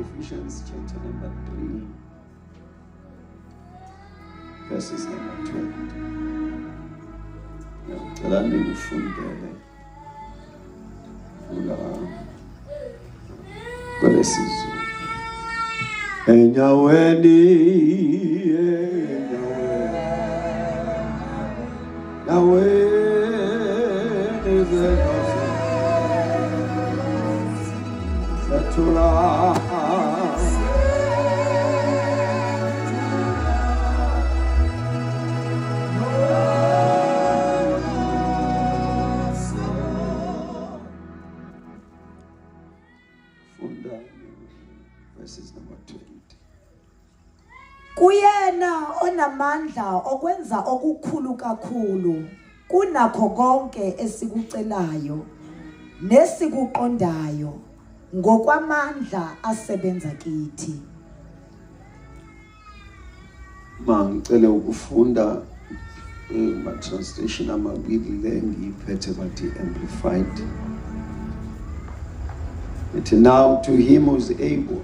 Ephesians chapter number 3, verses number 20. Ngicela ningifundele kwelesizwe. Enyaweni, enyaweni zenkosi sathula. Verses number 20. Kuyena onamandla okwenza okukhulu kakhulu kunakho konke esikucelayo nesikuqondayo ngokwamandla asebenza kithi. Mangicela ukufunda ma translation amabili ngiphethe bathi amplified. It now to him who is able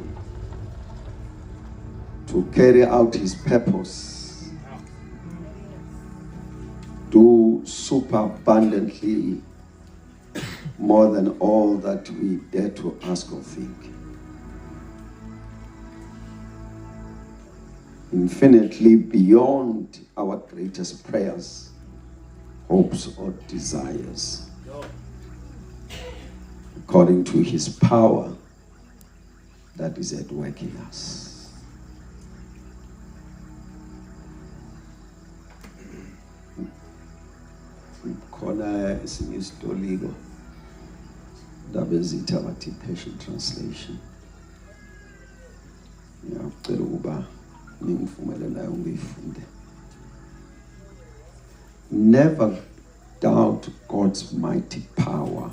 to carry out his purpose, do super abundantly more than all that we dare to ask or think, infinitely beyond our greatest prayers, hopes, or desires, according to his power that is at work in us. Khona esinye isitoliko ndabezitha bathi Passion Translation. Ngiyacela ukuba ningivumele nayo ngiyifunde. Never doubt God's mighty power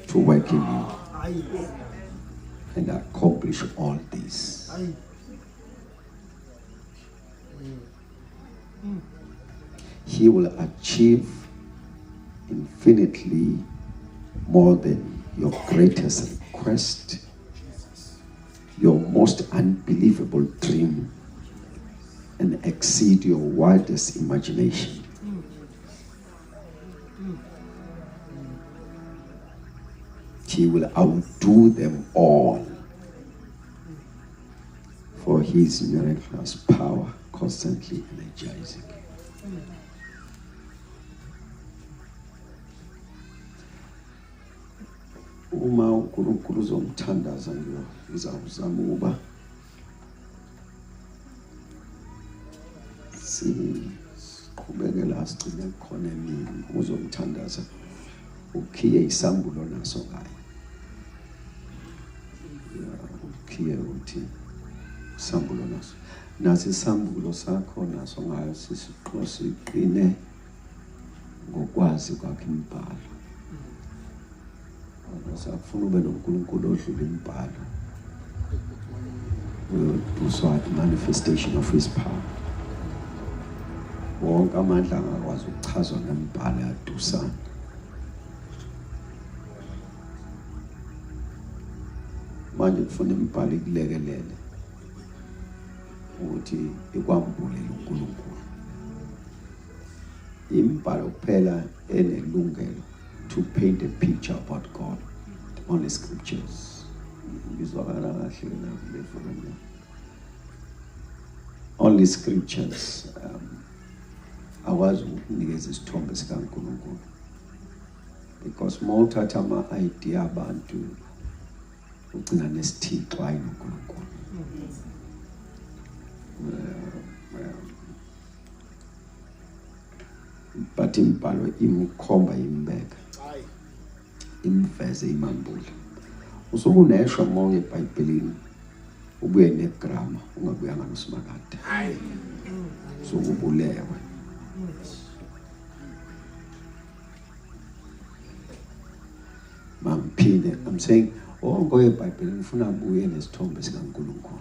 to work in you and accomplish all this. He will achieve infinitely more than your greatest request, your most unbelievable dream, and exceed your wildest imagination. He will outdo them all, for his miraculous power constantly energizing. Uma uNkulunkulu uzomthandaza ngizawuzama ukuba siqhubekela sigcine khona emini uzomthandaza ukhiye isambulo naso ngaye. clear ukuthi isambulo naso nasi isambulo sakho naso ngayo siqine ngokwazi kwakhe imibhalo. Sakufuna ube noNkulunkulu odlula imibhalo. Uyoduswa the manifestation of his power. Wonke amandla angakwazi ukuchazwa ngemibhalo yadusana. Manje kufuna imibhalo ikulekelele ukuthi ikwambulele uNkulunkulu. Imibhalo kuphela enelungelo to paint a picture about God. Only scriptures. Only scriptures. Akwazi ukunikeza isithombe sikaNkulunkulu. Because mawuthatha ama-idea abantu ugcina nesithixo hayi noNkulunkulu. But imibhalo imkhomba imbeka. Imveze imambula. Usukuneshwa moya eBhayibhelini ubuye negrama ungabuyanga noSimakade. Sokubulewe. Mamphile, I'm saying onke eBhayibhelini ufuna abuye nesithombe sikaNkulunkulu.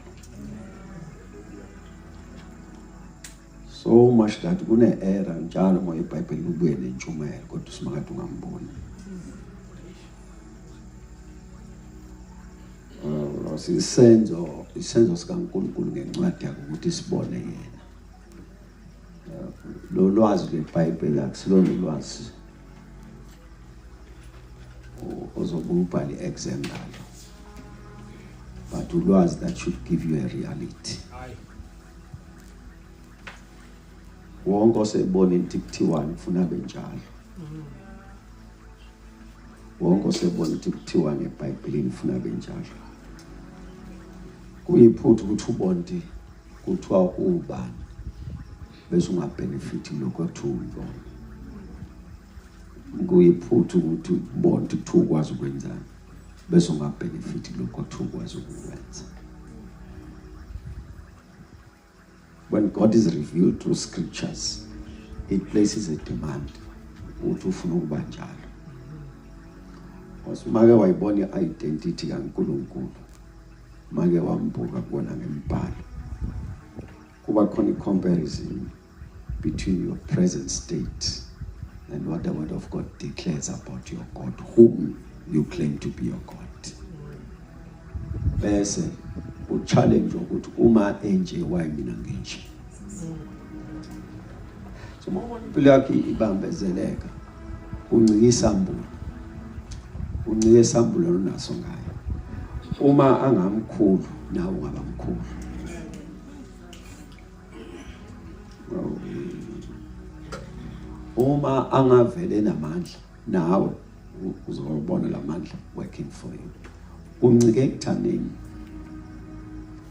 So much that kune-era njalo moya eBhayibhelini ubuye nentshumayelo kodwa uSimakade ungamboni. Isenzo sikaNkulunkulu ngencwadi yakhe ukuthi sibone yena. Lo lwazi lweBhayibheli akusilona ulwazi ozobubhali exam ngalo, but ulwazi that should give you a reality. Wonke osebona into kuthiwa ufuna abe njalo. Wonke osebona into kuthiwa ngeBhayibhelini ufuna abe njalo. Kuyiphutha ukuthi ubonke kuthiwa ubani bese ungabenefit lokho kuthiwa. Kuyiphutha ukuthi ubonke kuthiwa ukwazi ukwenzani bese ungabenefit lokho kuthiwa ukwazi ukwenza. When God is revealed through scriptures, it places a demand ukuthi ufuna ukuba njalo. Osmake wayibona i-identity kaNkulunkulu. Make wambuka kubona ngembhalo. Kuba khona i-comparison between your present state and what the word of God declares about your God, whom you claim to be your God. Bese u-challenge ukuthi uma enje why mina nginje. So mawubona impilo yakhe ibambezeleka uncike isambulo onaso ngayo. Uma angamkhulu nawe ungaba mkhulu. Uma angavele namandla nawe uzobona lamandla working for you. Uncike ekuthaneni.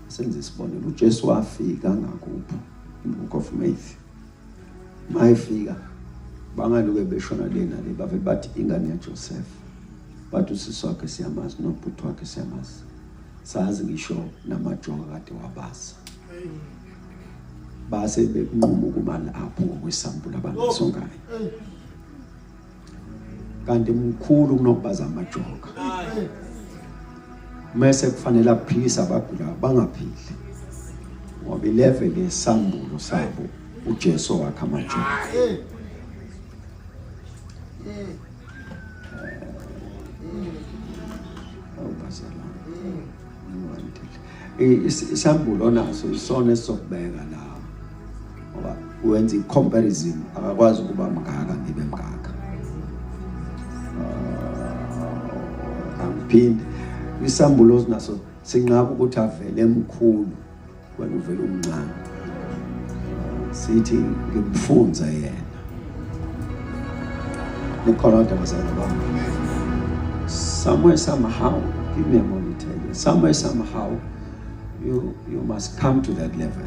Senze isibonelo uJesu wafika ngakuphi in Book of Matthew. Mayifika bangaluke beshona lena le bavele bathi ingane yaJoseph. Bathi usisi wakhe siyamazi nobhuti wakhe siyamazi. Sazi ngisho namajonga kade wabasa. Base bekunquma ukumala apho ngokwesambulo abangasongayo. Kanti mkhulu kunokubaza amajonga. Mase kufanele aphilise abagula bangaphili. Ngoba ilevel yesambulo sabo uJesu wakhe amajonga. Isambulo naso isona esokubeka la ngoba wenza i-comparison akakwazi ukuba mngaka ngibe mngaka. Amphinde isambulo naso sinqaba ukuthi avele emkhulu wena uvela umncane. Sithi ngimfunza yena. Nikolota bazalwa. Somewhere somehow, give me a moment to tell you. Somewhere somehow you must come to that level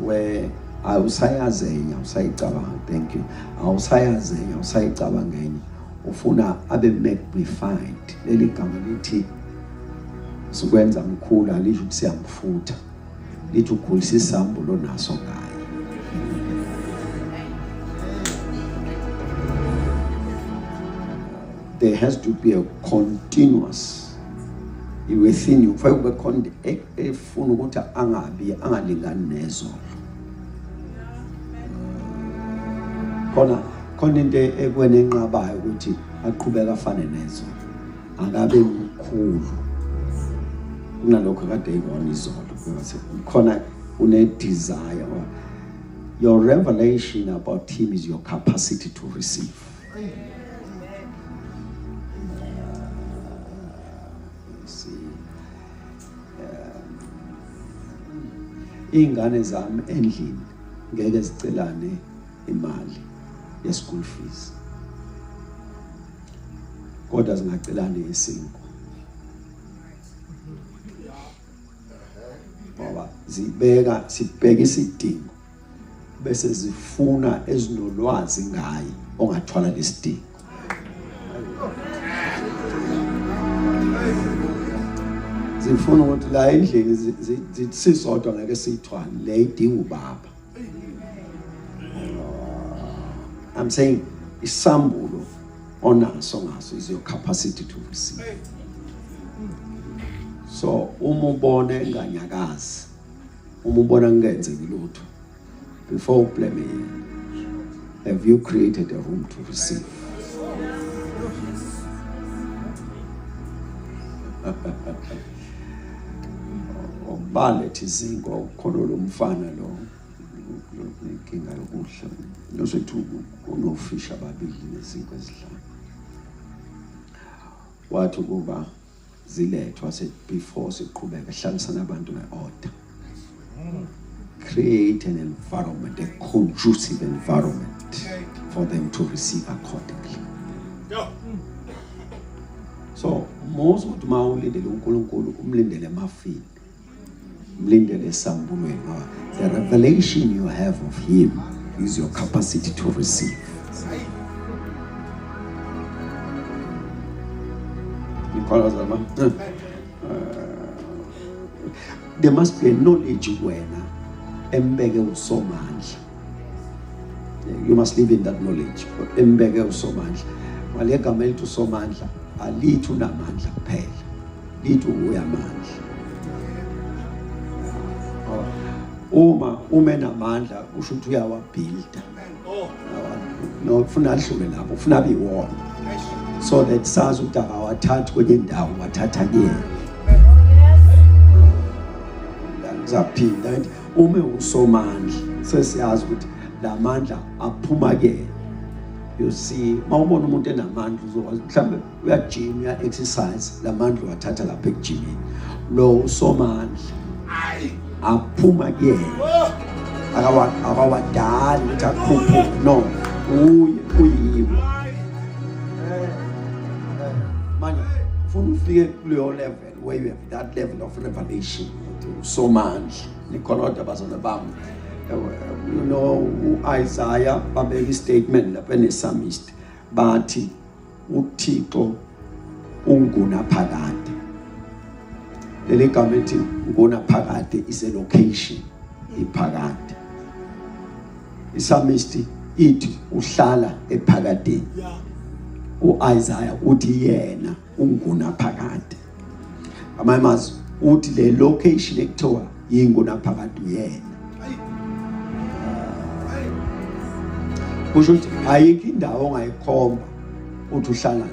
where awusayazenya usayicabanga. Thank you. Awusayazenya usayicabanga ngeni ufuna abe magnified. Leli gama lithi sikwenza mkhulu alisho ukuthi siyamfutha lithi ukhulisa isambulo naso ngaye. There has to be a continuous within you. Kufanele kube khona efuna ukuthi angalingani nezolo. Khona into ekwena enqabayo ukuthi aqhubeka afane nezolo. Akabe mkhulu kunalokho kade ekona izolo. Khona une desire. Your revelation about him is your capacity to receive. Ingane zami endlini ngeke zicelane imali ye school fees. Kodwa zingacelane isinko. Ngoba sibheka isidingo bese zifuna ezinolwazi ngaye ongathwala lesidingo. Zifuna ukuthi la endlini zisisodwa ngeke siyithwale le idinga ubaba. I'm saying isambulo onaso ngaso is your capacity to receive. So umubone nganyakazi umubona ngenzeki lutho before you blame him. Have you created a room to receive? Balet izingo khona lo mfana lo inkinga yokudla nosethu kunofisha ababili nezinto ezidlala wathi kuba zilethwa said before siqhubeka hlalisana abantu ngeorder. Create an environment, a conducive environment for them to receive accordingly. So most of the ulindele uNkulunkulu umlindele emafini umlindele esambulweni. The revelation you have of him is your capacity to receive. There must be a knowledge wena embeke usomandla. You must live in that knowledge. Embeke usomandla. Walegama elithi usomandla alithi unamandla kuphela. Lithi uyamandla. Uma enamandla usho ukuthi uyawabuilda. No ufuna adlule lapho, ufuna abe iwona. So that sazi ukuthi akawathathi kwenye indawo wathatha kuyena. Zaphinda uma usomandla sesiyazi ukuthi la mandla aphuma kuyena. You see, mawubona umuntu enamandla uzokwazi mhlambe uyajima uya exercise la mandla wathatha lapha ekujimini. Lo usomandla aphuma kuyena. Akawadali ukuthi aphuphe no uyibo. Manje ufuna ufike kuleyo level where you have that level of revelation. Somandla nikhona abazona bami. You know Isaiah babeka statement lapha nePsalmist bathi uThixo unguna phakade. Leli gama ethi unguna phakade is a location iphakade. iPsalmist ithi uhlala ephakadeni. uIsaiah uthi yena unguna phakade. Amazwi uthi le location ekuthiwa yinguna phakade uyena. Kusho ukuthi ayikho indawo ongayikhomba uthi uhlala la.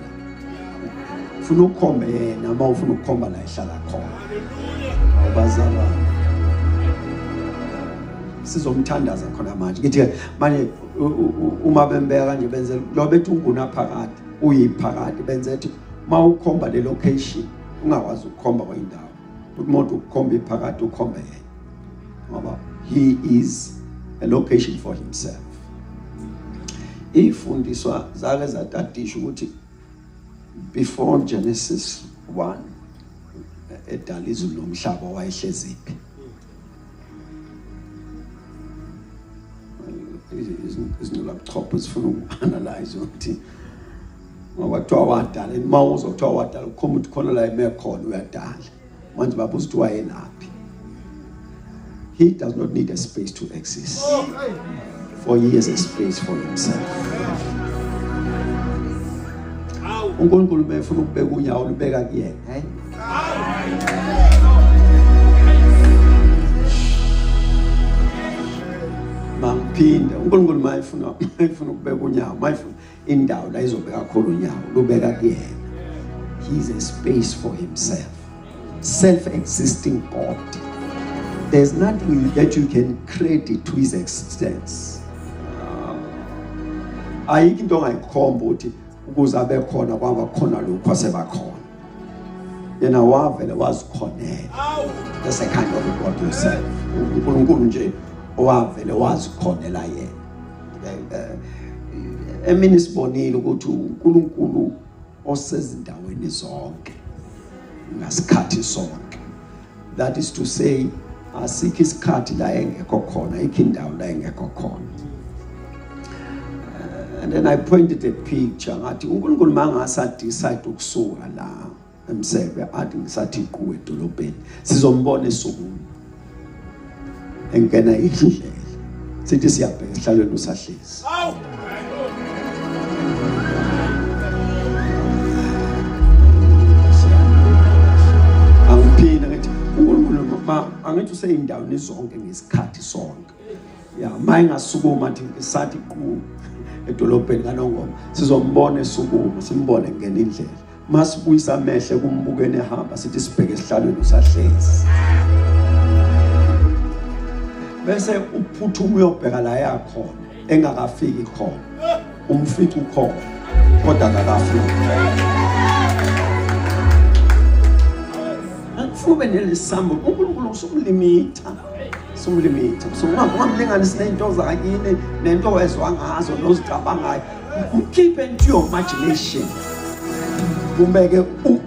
Ufuna ukukhomba yena uma ufuna ukukhomba la ehlala khona. Awubazalwane. Sizomthandaza khona manje. Ngithi manje uma bembeka kanje benze lo bethi unguna phakade uyiphakade benze ethi uma ukhomba le location ungakwazi ukukhomba kwindawo. Umuntu ukukhomba iphakade ukhomba yena. Ngoba he is a location for himself. Ifundiswa zake zatatishwa ukuthi before Genesis 1 edala izulu nomhlaba wayehleziphi. Izinto lapho sifuna ukuanalyze ukuthi ngoba kuthiwa wadala uma uzothiwa wadala ukhomba ukuthi khona la eme khona uyadala. manje babuza ukuthi wayelaphi. He does not need a space to exist, for he has a space for himself. uNkulunkulu befuna ukubeka unyawo lubeka kuyena, hayi mangiphinda uNkulunkulu mayifuna ukubeka unyawo, mayifuna indawo la izobeka khona unyawo lubeka kuyena. He is a space for himself, self-existing God. There's nothing that you can credit to his existence. Ayikho into ongayikhomba ukuthi ukuze abe khona kwaba khona lokho asebakhona. Yena wavele wazikhonela. That's the kind of God you serve. uNkulunkulu nje owavele wazikhonela yena. Emini sibonile ukuthi uNkulunkulu osezindaweni zonke ngasikhathi sonke. That is to say, asikho isikhathi la engekho khona, ikindawo la engekho khona. And then I pointed a picture ngathi uNkulunkulu mangasa decide ukusuka la emsebe athi ngisathi kuwe edolobheni sizombona esuku engena indlela sithi siyabheka esihlalweni usahlezi. Angiphina ngathi uNkulunkulu angithi useyindaweni zonke ngesikhathi sonke. Ya mayingasukuma athi ngisathi kuwe edolobheni kaNongoma sizombona esukuma simbone ngene indlela masibuyisa amehlo kumbukene ehamba sithi sibheke esihlalweni usahlezi bese uphuthuma uyobheka la yakhona engakafiki khona umfica ukhona kodwa akakafiki akufube nelesambu uNkulunkulu usumlimita sumlimita ungamlinganisi nento zakini nento ezwa ngazo nozicabangayo keep into your imagination kumbeke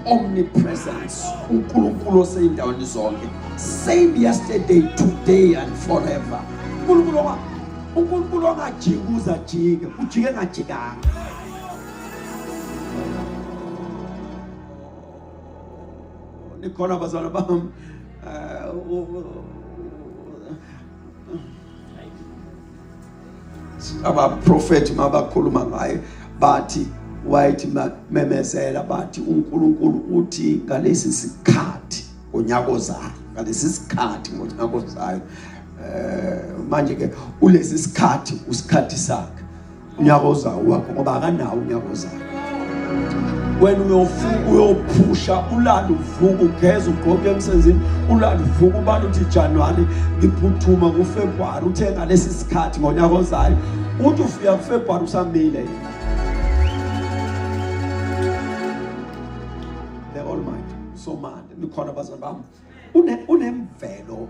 omnipresence uNkulunkulu oseyindaweni zonke same yesterday today and forever uNkulunkulu angajikuza jike ujike ngajikanga nikhona bazalwane bami abaprofeti mabakhuluma ngayo bathi wayithi memezela bathi uNkulunkulu uthi ngalesi sikhathi ngonyaka ozayo ngalesi sikhathi ngonyaka ozayo manje ke ulesi sikhathi usikhathi sakhe unyaka ozayo wakho ngoba akanawo unyaka ozayo wena uyophusha ulala uvuka ugeza ugqoke emsebenzini ulala uvuka ubani uthi January ngiphuthuma kuFebruary uthe ngalesi sikhathi ngonyaka ozayo uthi ufika kuFebruary usamile the Almighty so manje nikhona bazalwane bami unemvelo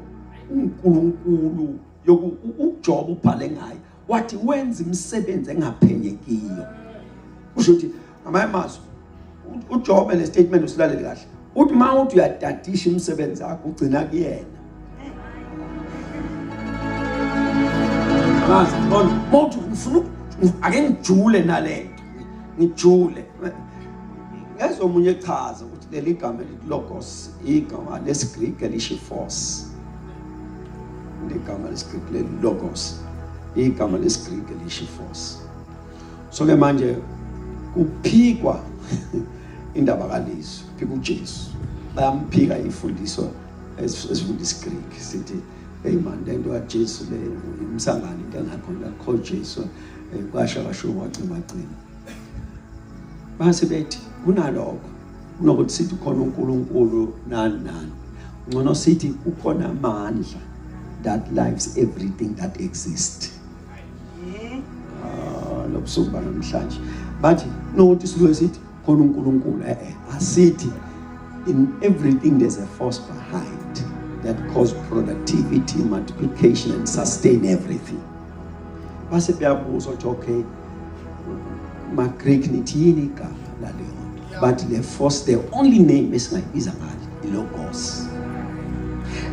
uNkulunkulu yokuJob ubhale ngayo wathi wenza imisebenzi engaphenyekiyo usho ukuthi amayamazo uJob le statement usilalele kahle uthi mawuthi uyadadisha imisebenzi yakho ugcina kuyena mazi mawuthi ufuna ake ngijule nalento ngijule ngezomunye echaza ukuthi leli gama elithi logos igama lesiGreek elisho force igama lesiGreek le logos igama lesiGreek elisho force so ke manje kuphikwa indaba kalizwi phika uJesu bayamphika imfundiso esifundisa iGreek sithi hey man lento kaJesu le imsangano into engakhona kho Jesu kwasha kasho wacima base bethi kunalokho kunokuthi sithi khona uNkulunkulu nani ngcono sithi ukhona amandla that lives everything that exists lokusuka namhlanje bathi nokuthi siloyo sithi khona uNkulunkulu asithi in everything there's a force behind that cause productivity, multiplication and sustain everything. Base beyabuza ukuthi okay ma Greek nithi yini igama laleyo but the force the only name esingayibiza ngalo logos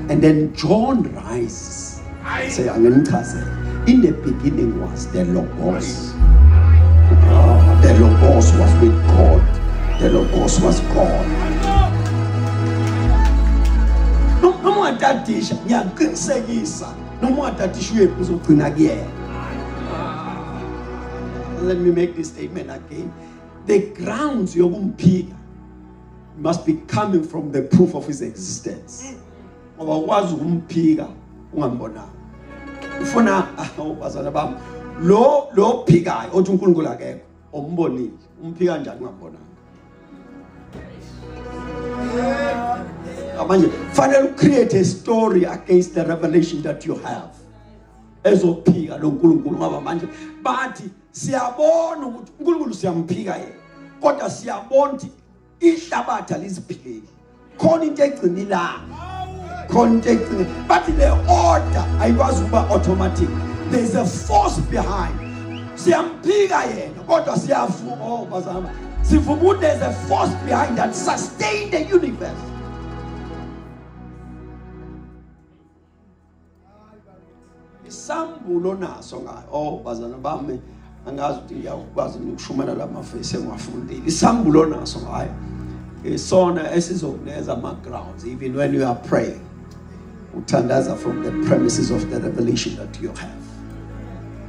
and then John writes say angenichazela in the beginning was the logos. The Logos was with God. The Logos was God. ungatadisha ngiyaqinisekisa noma ungatadisha uyephi uzogcina kuyena. Let me make this statement again. The grounds yokumphika must be coming from the proof of his existence. Ngoba ukwazi ukumphika ungambonanga. Ufuna ubazana bami lo phikayo othi uNkulunkulu akekho ombonile. Umphika kanjani ungambonanga? Manje fanele create a story against the revelation that you have. Ezophika lo uNkulunkulu ngoba manje bathi siyabona ukuthi uNkulunkulu siyamphika yena. Kodwa siyabona ukuthi ihlabathi aliziphileli. Khona into egcinilanga. Khona into egcinile. But the order ayikwazi ukuba automatic. There is a force behind. Siyamphika yena kodwa siyafu bazama. Sivumu there's a force behind that sustain the universe. Isambulo naso ngayo bazana bami angazi ukuthi ngiyakwazi ukushumana lamafesi engwafundile. Isambulo naso ngayo isona esizokuneza ama grounds even when you are praying. Uthandaza from the premises of the revelation that you have.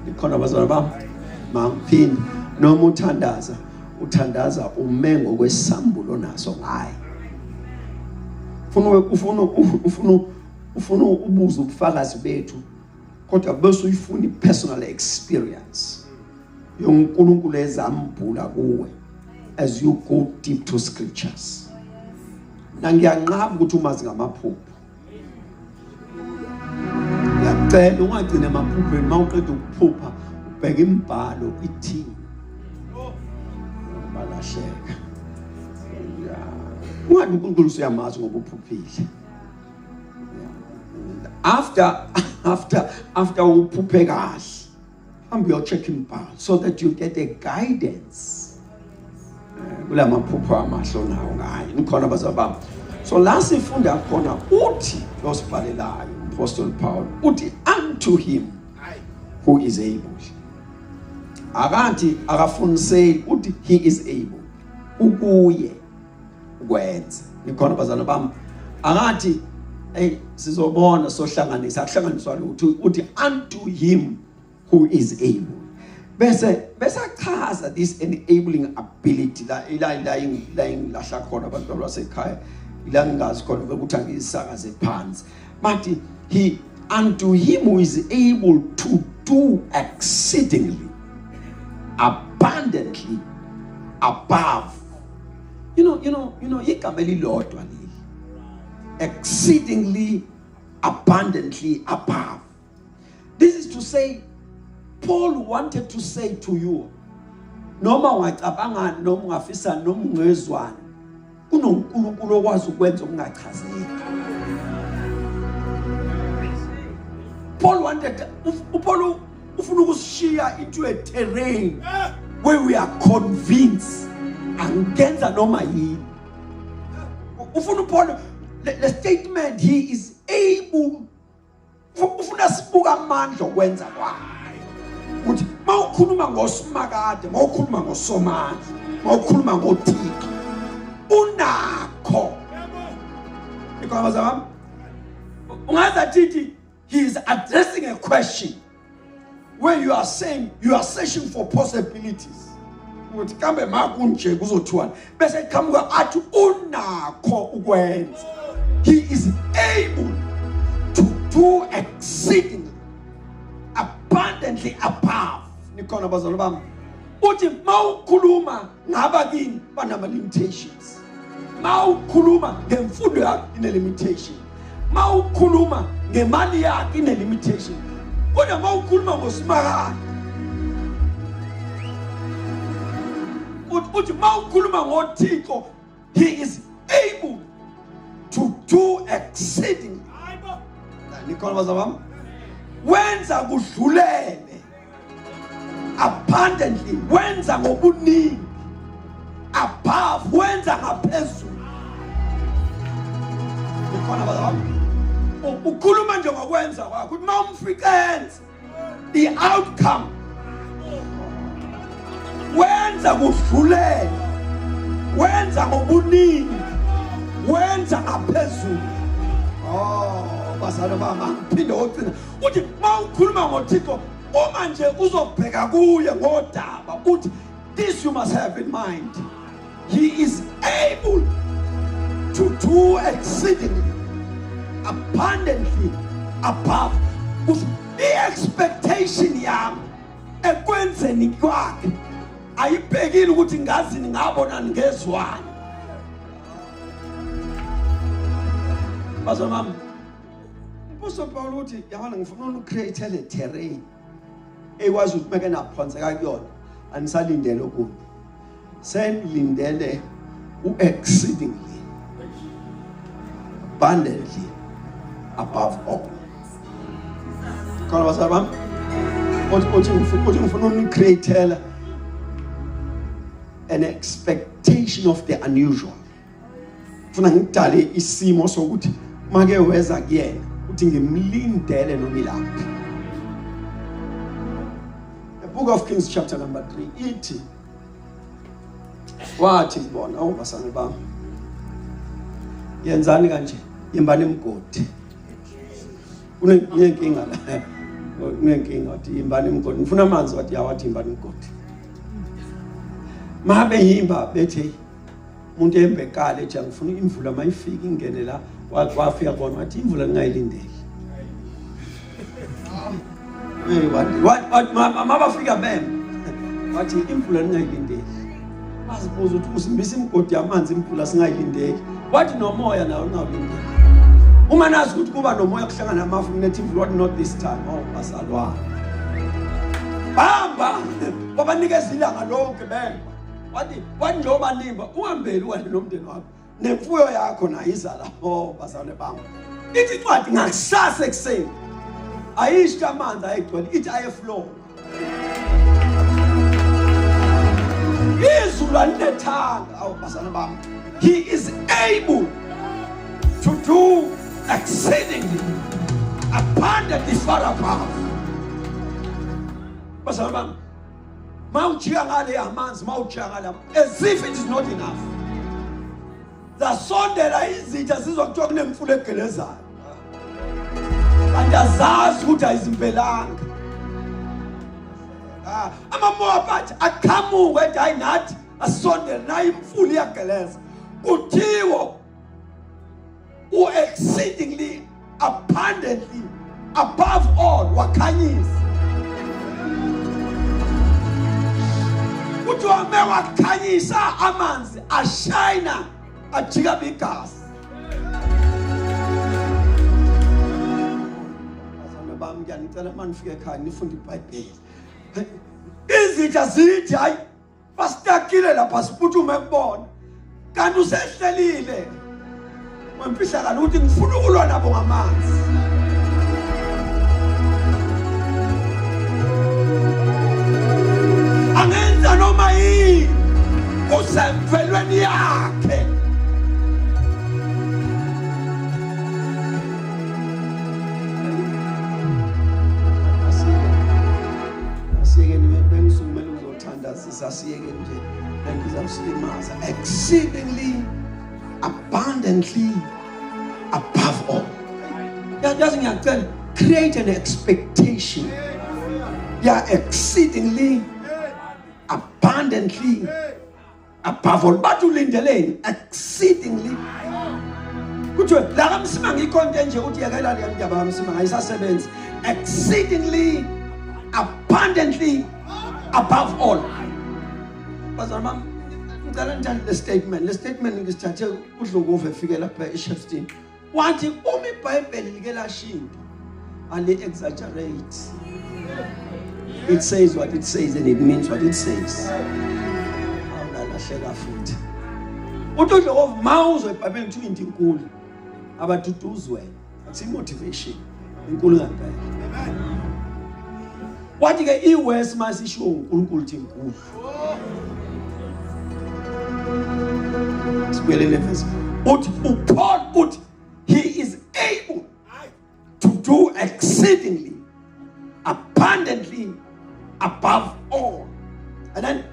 Nikhona bazana bami mangiphinda noma uthandaza umengo kwesambulo naso ngayo. Ufuna ubuza ubufakazi bethu kodwa bese uyifuna personal experience yonkulunkulu ezambula kuwe as you go deep to scriptures. Nangiyanqaba ukuthi umazi ngamaphupho. Ngiyacela ungagcine emaphupheni mawuqeda ukuphupha ubheke imibhalo ithi balasheka. Ungathi uNkulunkulu uyamazi ngoba uphuphile. After uphuphe kahle hambe uyocheck imbhalo so that you get a guidance kula maphupho amahlo nawo ngayo nikhona bazababa. So la sifunda khona uthi losibhalelayo Apostle Paul uthi unto him who is able. Akathi akafuniseli uthi he is able ukuye ukwenza. Nikhona bazana bami akathi sizobona sohlanganisa akuhlanganiswa uthi unto him who is able. Bese achaza this enabling ability la lahla khona abantu basekhaya ila ngingazi khona ukuthi angisakaze phansi. But he unto him who is able to do exceedingly abundantly above. You know igama elilodwa li exceedingly abundantly above. This is to say, Paul wanted to say to you, noma ungacabanga noma ungafisa noma ungezwana kunonkulunkulu okwazi ukwenza okungachazeki. Paul wanted Paul ufuna ukushiya into a terrain where we are convinced angenza noma yini. Ufuna Paul the statement he is able ufuna sibuka amandla okwenza kwakhe uthi mawukhuluma ngosimakade mawukhuluma ngosomandla mawukhuluma ngoThixo unakho ikoma zami ungaza thithi he is addressing a question where you are saying you are searching for possibilities uthi kambe makunje kuzothiwa bese qhamuka athi unakho ukwenza. He is able to do exceedingly abundantly above. Nikhona bazalwane bami uthi mawukhuluma ngaba kini banama limitations. Mawukhuluma ngemfundo yakho ine limitation. Mawukhuluma ngemali yakho ine limitation. Kodwa mawukhuluma ngosimakade uthi mawukhuluma ngoThixo he is able to do exceedingly. Nikhona bazalwane wenza kudlulele abundantly wenza ngobuningi above wenza ngaphezulu. Nikhona bazalwane ukhuluma nje ngokwenza kwakho uthi mawumfikenza the outcome wenza kudlulele wenza ngobuningi wenza ngaphezulu. Bazalwane bami, ngiphinde ogcina uthi mawukhuluma ngoThixo uma nje uzobheka kuye ngodaba uthi this you must have in mind. He is able to do exceedingly abundantly above the expectation yami ekwenzeni kwakhe ayibhekile ukuthi ngazini ngabona ngezwani. Bazalwane bami, Apostle Paul uthi yabona ngifuna ukcreate le terrain ekwazi ukuthi make naphonseka kuyona anisalindele ukuthi senilindele exceedingly abundantly above all. Kana bazalwane bami, ngifuna ukcreate an expectation of the unusual. Funa ngidale isimo sokuthi make weza kuyena uthi ngimlindele nomilaphi. The book of Kings chapter number 3 ithi wathi ngibona awubasana bami yenzani kanje imbane emgodi unenkinga la unenkinga wathi imbane emgodi ngifuna amanzi wathi yawathi imbane emgodi mabe yimba bethe umuntu embekale ethi ngifuna imvula mayifika ingene la wafika bona wathi imvula ngingayilindeli. What mabafika bem wathi imvula ngingayilindeli. Asibuza ukuthi usimbisa imgodi yamanzi imvula singayilindeli. Wathi nomoya nawo ungawulindeli. Uma nazi ukuthi kuba nomoya kuhlangana namafu nethi imvula not this time. Bazalwane bamba babanikeza ilanga lonke bemba. Wathi njoba nimba uhambeli wena nomndeni wakho nemfuyo yakho na izala. Bazalwane bami, ithi incwadi ngakusasa ekseni ayisho amanzi ayigcwele ithi ayeflow. Izulu alinethanga. Bazalwane bami, he is able to do exceedingly abundantly far above. Bazalwane bami, mawujika ngale amanzi mawujika ngale as if it is not enough. Zasondela izitha sizwa kuthiwa kunemfula egelezayo. Andazazi ukuthi ayizimpelanga. Amamoya bathi aqhamuka ethi hayi nathi asondele nayo imfula iyageleza. Kuthiwa exceedingly abundantly above all wakhanyisa. Kuthiwa mewakhanyisa amanzi ashayina ajika bigasi. Bazalwane bami, ngiyanicela manifike ekhaya nifunde iBhayibheli. Izitha zithi hayi bastakile lapha siphuthume kubona kanti usehlelile wemfihlakala ukuthi ngifuna ukulwa nabo ngamanzi. Angenza noma yini kusemvelweni yakhe. Asiyeke nje ngizawusilimaza exceedingly abundantly above all. Yazi ngiyacela create an expectation. Yeah, exceedingly abundantly above all. But ulindeleni exceedingly. Kuthiwe la kamsima ngikhonto nje uthi yakela le ndaba kamsima ngayisasebenza exceedingly abundantly above all. Bazalwane bami, ngicela nithande le statement. Le statement ngisithathe uDlokovu efike lapha eShefstone. Wathi uma iBhayibheli like lashinda ali exaggerate. It says what it says and it means what it says. Awulahleka futhi. Uthi uDlokovu mawuzwe iBhayibheli kuthiwa into inkulu abaduduzwe. Athi motivation inkulu ngempela. Amen. Wathi ke iWest masisho uNkulunkulu uthi inkulu. Sibuyele verse. Paul uthi he is able to do exceedingly abundantly above all. And then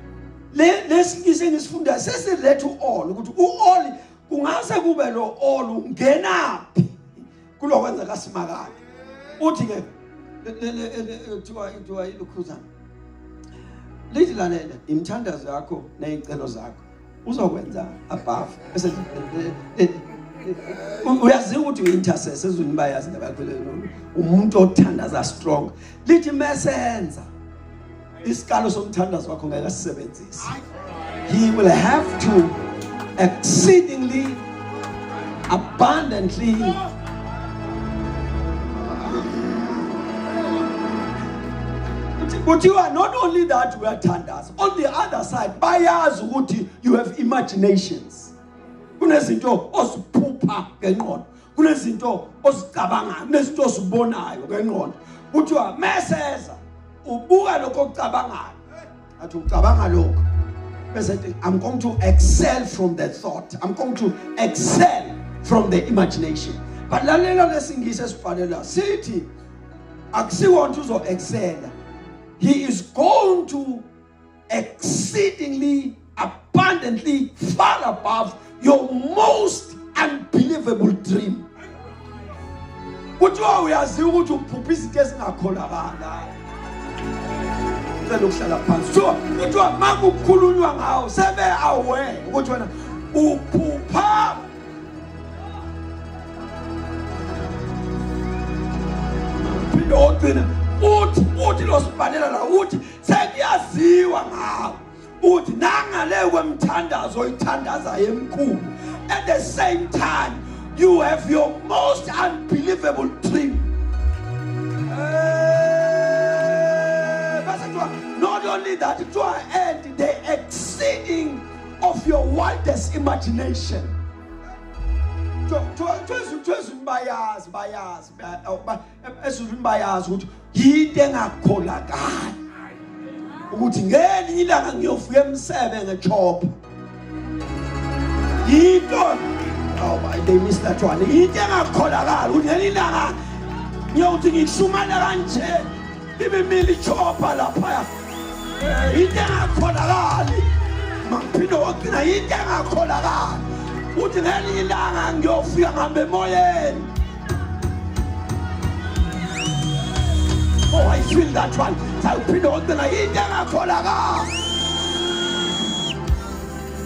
let's listen isifunda sesilethe all ukuthi all kungase kube lo all ungenaphi kulokwenza kaSimakade uthi ke kuthiwa ilukhuzana lithi lalela imthandazo yakho nezicelo zakho uzokwenza above bese uyazi ukuthi uintercessor ezweni bayazi nabakhwele umuntu othandaza strong lithi mesenza isikalo somthandazo wakho ngeke asisebenzise. He will have to exceedingly abundantly but you are not only that we are thandaza on the other side bayazi ukuthi you have imaginations. Kunezinto oziphupha ngengqondo, kunezinto ozicabangayo, kunezinto ozibonayo ngengqondo. Kuthiwa meseza ubuka lokho ocabangayo athi ucabanga lokho bese I'm going to excel from the thought, I'm going to excel from the imagination. But lalela lesingisi esibhalela sithi akusiwona uzo excel, he is going to exceedingly abundantly far above your most unbelievable dream. Kuthiwa uyazi ukuthi uphupha izinto ezingakholakala ukuhlala phansi. So kuthiwa makukhulunywa ngawo sebe aware ukuthi wena uphupha phindodina uthi losibhalela la uthi sekuyaziwa ngawo uthi nangale kwemthandazo oyithandaza emkhulu. At the same time you have your most unbelievable dream. Not only that, to end the exceeding of your wildest imagination. Yinto engakholakali ukuthi ngelinye ilanga ngiyofika emsebe ngechopha. Yinto they missed that one. Yinto engakholakali ukuthi ngelinye ilanga ngiyothi ngishumana kanje ibimili chopha lapha. Yinto engakholakali maphinde wokina yinto engakholakali uthi ngelinye ilanga ngiyofika ngihambe emoyeni. Oh, I feel that one.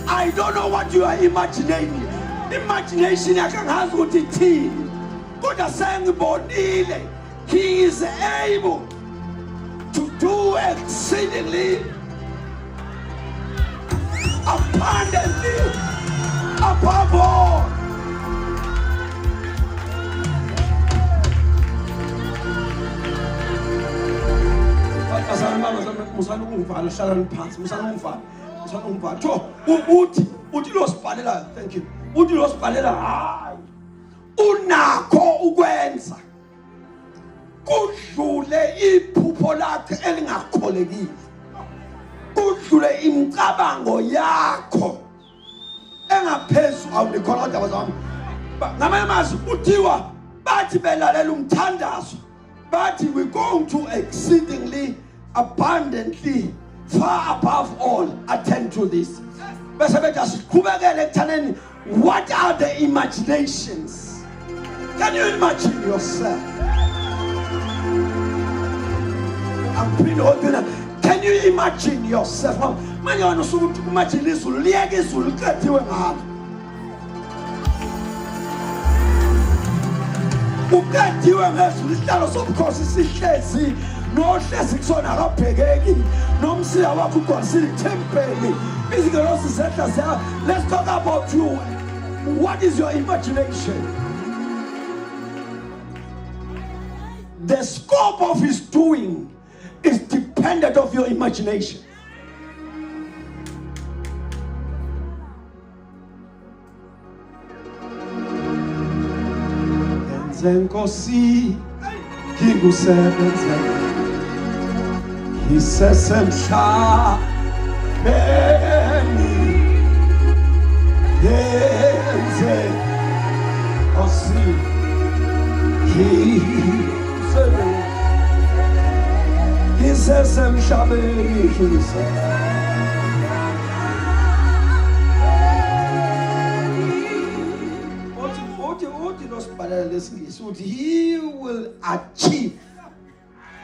I don't know what you are imagining. Imagination yakangazi ukuthi ithini. Kodwa sengibonile he is able to do exceedingly abundantly above all. Musalungivala hlalani phansi musalungivala uthi losibhalela thank you uthi losibhalela hayi unakho ukwenza kudlule iphupho lakhe elingakholekile kudlule imicabango yakho engaphezulu awunikhola abazami ngamanye amazwi uthiwa bathi belalela umthandazo bathi we're going to exceedingly abundantly far above all attend to this. What are the imaginations? Can you imagine yourself? Can you imagine yourself? Ukathiwe ngezulu isihlalo sobukhosi sihlezi nohlezi kusona akabhekeki nomsila wakho ugcwalisile ithempeli izingelo zisehla ziya. Let's talk about you. What is your imagination? The scope of his doing is dependent of your imagination. Nkosi ngikusebenze isesemhlabeni yenze Nkosi ngikusebenze isesemhlabeni He will achieve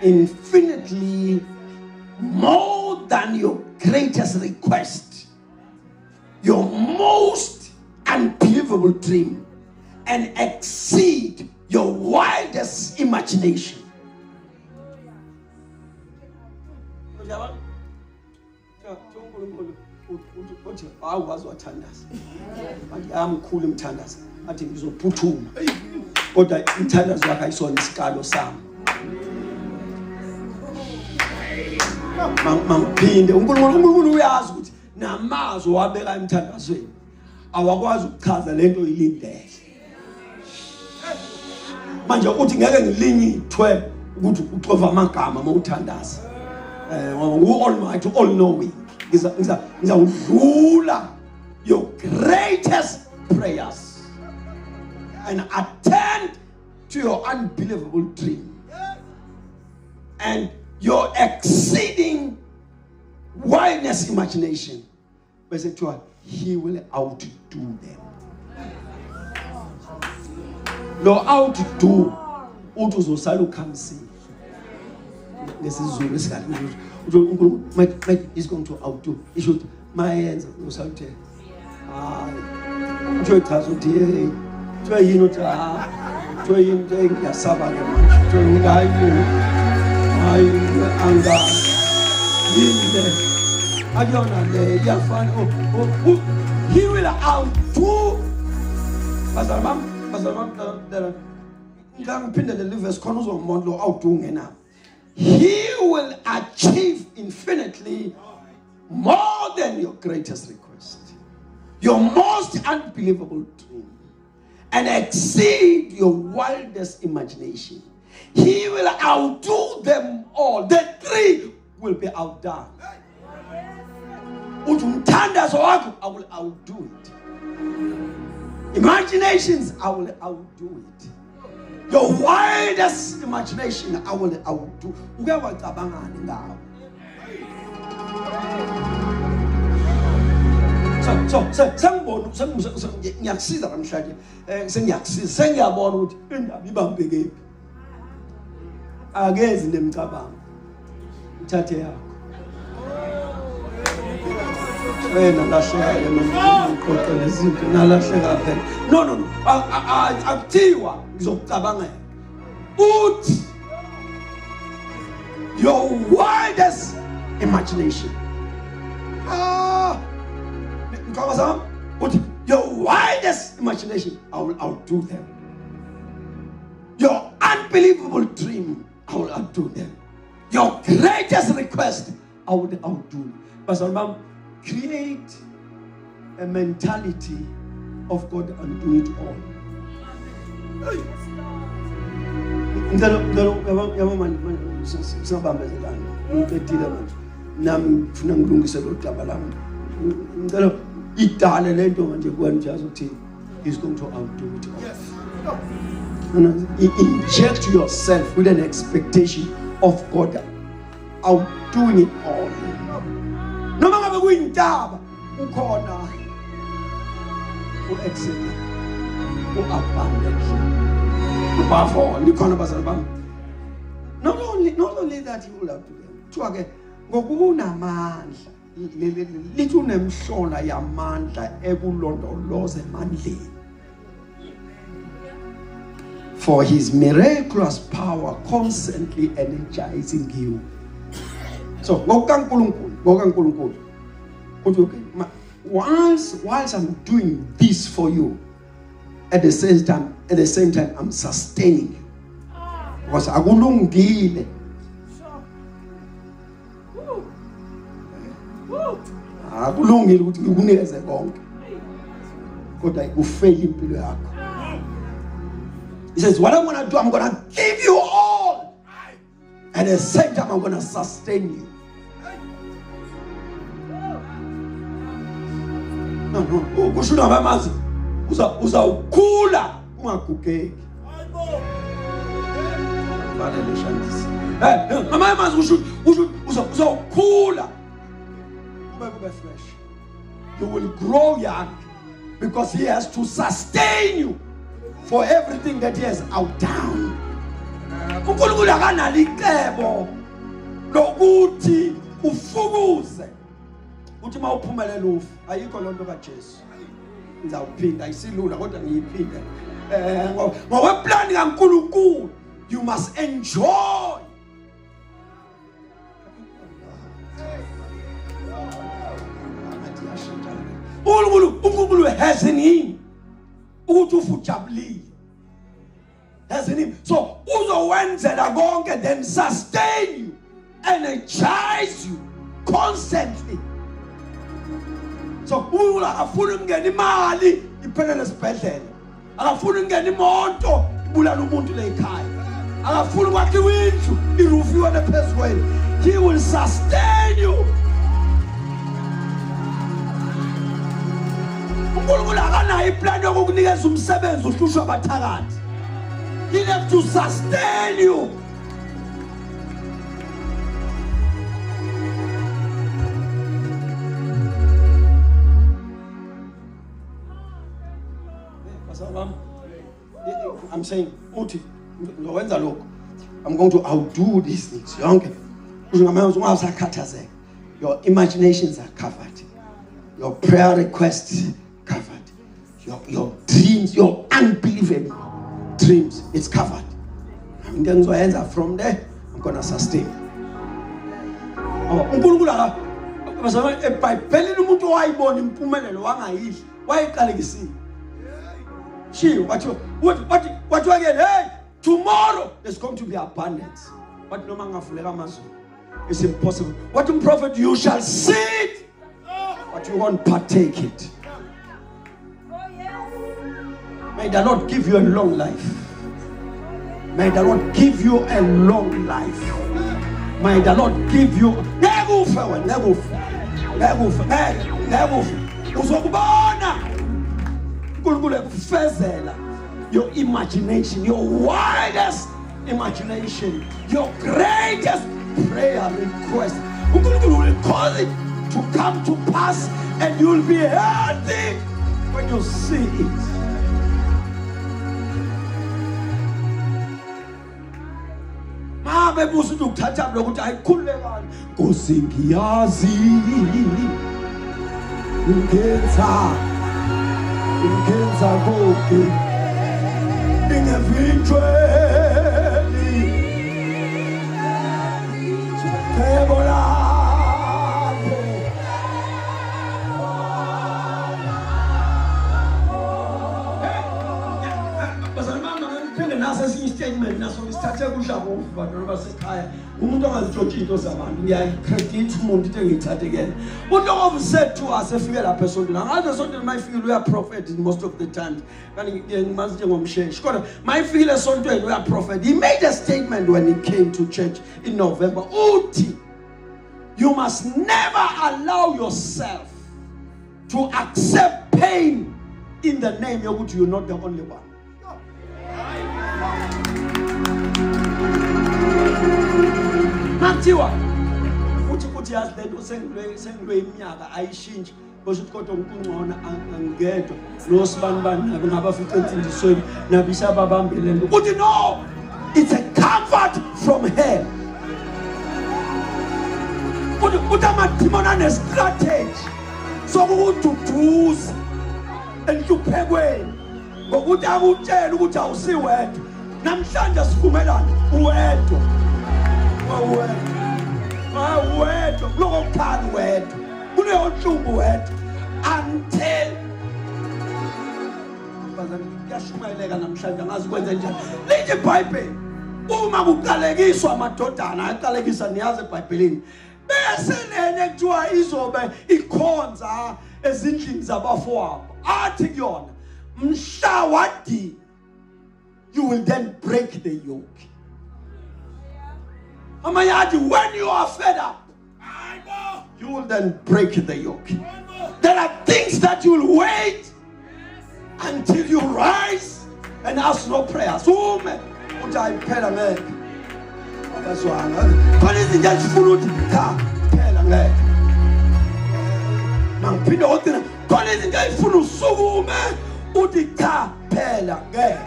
infinitely more than your greatest request, your most unbelievable dream, and exceed your wildest imagination. Amkhulu umthandazo athi ngizophuthuma kodwa umthandazo wakhe ayisona isikalo sami. Mangiphinde uNkulunkulu uyazi ukuthi namazwi wabeka emthandazweni awakwazi ukuchaza lento ilindele. Manje uthi ngeke ngilinyithwe ukuthi uxova amagama mawuthandaza. Ngoba Almighty, all knowing. Ngizawudlula your greatest prayers and attend to your unbelievable dream and your exceeding wildness imagination. But he will outdo them. Lo outdo uzosala ukhamsini. Ngesizulu esikhathi is going to outdo. He should my hands usalute. Chaza uthi yini uthi yini ngiyasaba ke manje. Hayi anga yinde. Ayona le yafana. He will outdo. Bazalbam ngangiphinda le verse khona uzombona lo outdo ngena. He will achieve infinitely more than your greatest request, your most unbelievable dream, and exceed your wildest imagination. He will outdo them all. The three will be outdone. I will outdo it. Imaginations, I will outdo it. Your wildest imagination, I will outdo. Ngiyasiza namhlanje sengiyabona ukuthi indaba ibambeke phi. Akezi nemcabango uthathe yakho wena lahleka manje izinto nalahleka phela. No akuthiwa ngizokucabangela uthi your wildest imagination. Your wildest imagination, I will outdo them. Your unbelievable dream, I will outdo them. Your greatest request, I will outdo. Pastor Mom, create a mentality of God and do it all. He's going to outdo it all. Inject yourself with an expectation of God outdoing it all. No matter what we do, who excellent, who abundantly, above all, not only that, he will outdo them. Litunemhlola yamandla ekulondoloza emandleni. For his miraculous power constantly energizing you. So, ngokaNkulunkulu. Okay, whilst I'm doing this for you, at the same time, I'm sustaining you. Because akulungile. Akulungile ukuthi ngikunikeze konke kodwa ufeli impilo yakho. He says, what I'm going to do, I'm going to give you all. At the same time, I'm going to sustain you. No. Kushuna bamazi uzawukhula ungagugeki. Fanele shandisi. Mama yamazi uzawukhula. Fresh. You will grow young because he has to sustain you. for everything that he has outdone. uNkulunkulu akanalo icebo lokuthi ufukuze uthi mawuphumelela ufu. Ayikho lonto kaJesu. Ngizawuphinda ayisilula kodwa ngiyiphinde. Ngokweplan kaNkulunkulu you must enjoy. uNkulunkulu has in him ukuthi ufujabulile. Has in him. So uzowenzela konke, then sustain you, energize you constantly. So uNkulunkulu akafuni ukungena imali iphelele esibhedlela. Akafuni ukungena imoto ibulala umuntu le ekhaya. Akafuni ukwakhiwa indlu irufu iwele phezulu kwenu. He will sustain you. uNkulunkulu akanayo iplan yokukunikeza umsebenzi uhlushwa abathakathi. He has to sustain you. I'm saying, Uti, I'm going to outdo these things. Your imaginations are covered. Your prayer requests covered. Your dreams, your unbelievable dreams, it's covered. And then from there, I'm going to sustain. What you again? Hey, tomorrow there's going to be abundance. But no man it's impossible. What in prophet you shall see it, but you won't partake it. May the Lord give you a long life. May the Lord give you a long life. May the Lord give you your imagination, your widest imagination, your greatest prayer request. Will cause it to come to pass, and you will be healthy when you see it. Statement naso ngisithathe kushabo uvanalo basekhaya umuntu ongazijoji into zabantu ngiyacredit umuntu into engithathe kena uNtoko said to us efike lapha esontweni angazi esontweni mayifike uya prophet most of the time kanti ngimazi njengomsheshi kodwa mayifike esontweni uya prophet. He made a statement when he came to church in November. Uthi, you must never allow yourself to accept pain in the name yokuthi you're not the only one. Mathiwa uthi yazi lento sengilwe iminyaka ayishintshe kusho ukuthi kodwa ukungcona angedwa nosibani nabo ngabafica entindisweni nabisha babambele lento uthi no, it's a comfort from hell. Uthi amadimoni ane-strategy sokukududuza enhluphekweni ngokuthi akutshela ukuthi awusiwedwa. Namhlanje sivumelana uwedwa. Wedwa kulokukhala wedwa kuleyo nhlungu wedwa until bazali kuyashumayeleka namhlanje ngazi kwenza njani. Lithi iBhayibheli uma kuqalekiswa amadodana aqalekisa niyazi eBhayibhelini bese nenye kuthiwa izobe ikhonza ezindlini zabafowabo athi kuyona mhla wadi you will then break the yoke. When you are fed up, you will then break the yoke. There are things that you will wait until you rise and ask no prayers. phela ngeke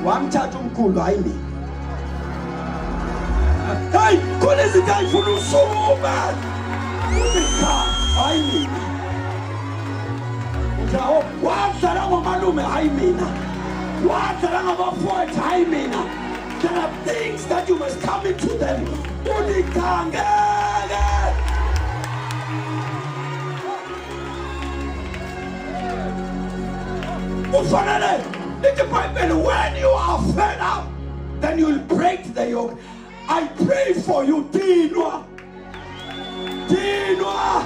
wamthatha umkhulu hayi mina hayi khona izinto ayifuna usuma cha hayi mina ujaho wazala ngomalume hayi mina wazala ngabafowethu hayi mina. There are things that you must come into them. Unikangeke. Ufanele, in the Bible, when you are fed up, then you will break the yoke. I pray for you, Dinwa. Dinwa.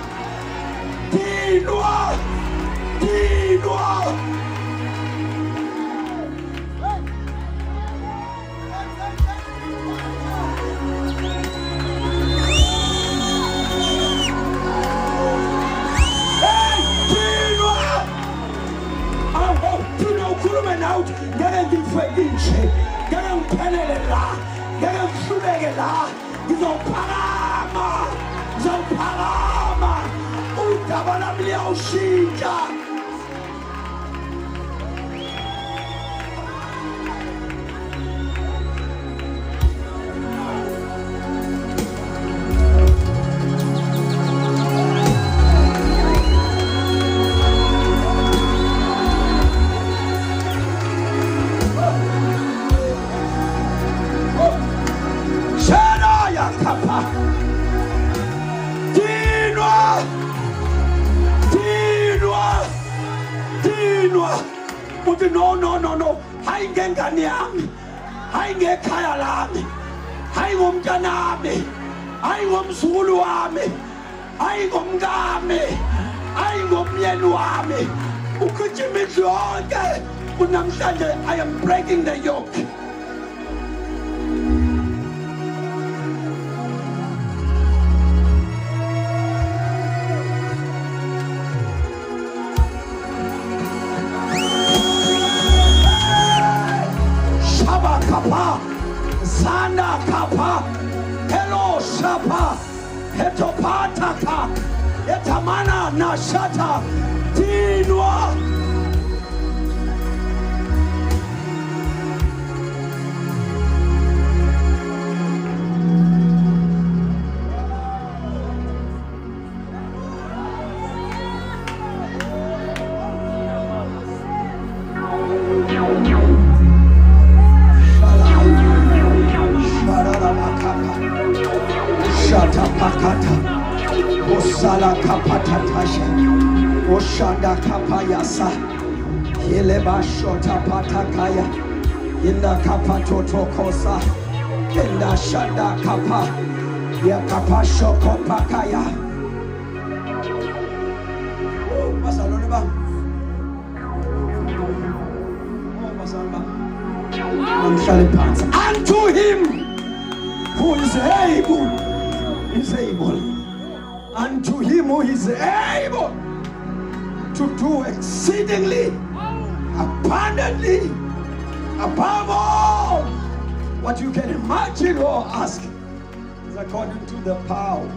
Dinwa. Dinwa. Out, get a different inch, get a penela, get a flugela, is on Parama, is on Parama, Utabana Shija. No. Hayi ngengane yami. Hayi ngekhaya lami. Hayi ngomntanami. Hayi ngomzukulu wami. Hayi ngomngami. Hayi ngomyeni wami. Ukujima indlu yonke. Kunamhlanje I am breaking the yoke. Zanda kapa, hello shapa, hetopataka, etamana nashata, Dinwa. Osala kapatatasha, Oshanda kapayasa, Hileba shota patakaya, Inda kapatoto kosa, Inda shanda kapa, Yakapa shoko pakaya. Oh, Masaloniba. Oh, Masalba. Unto him who is able. Unto him who is able to do exceedingly, abundantly, above all what you can imagine or ask, is according to the power.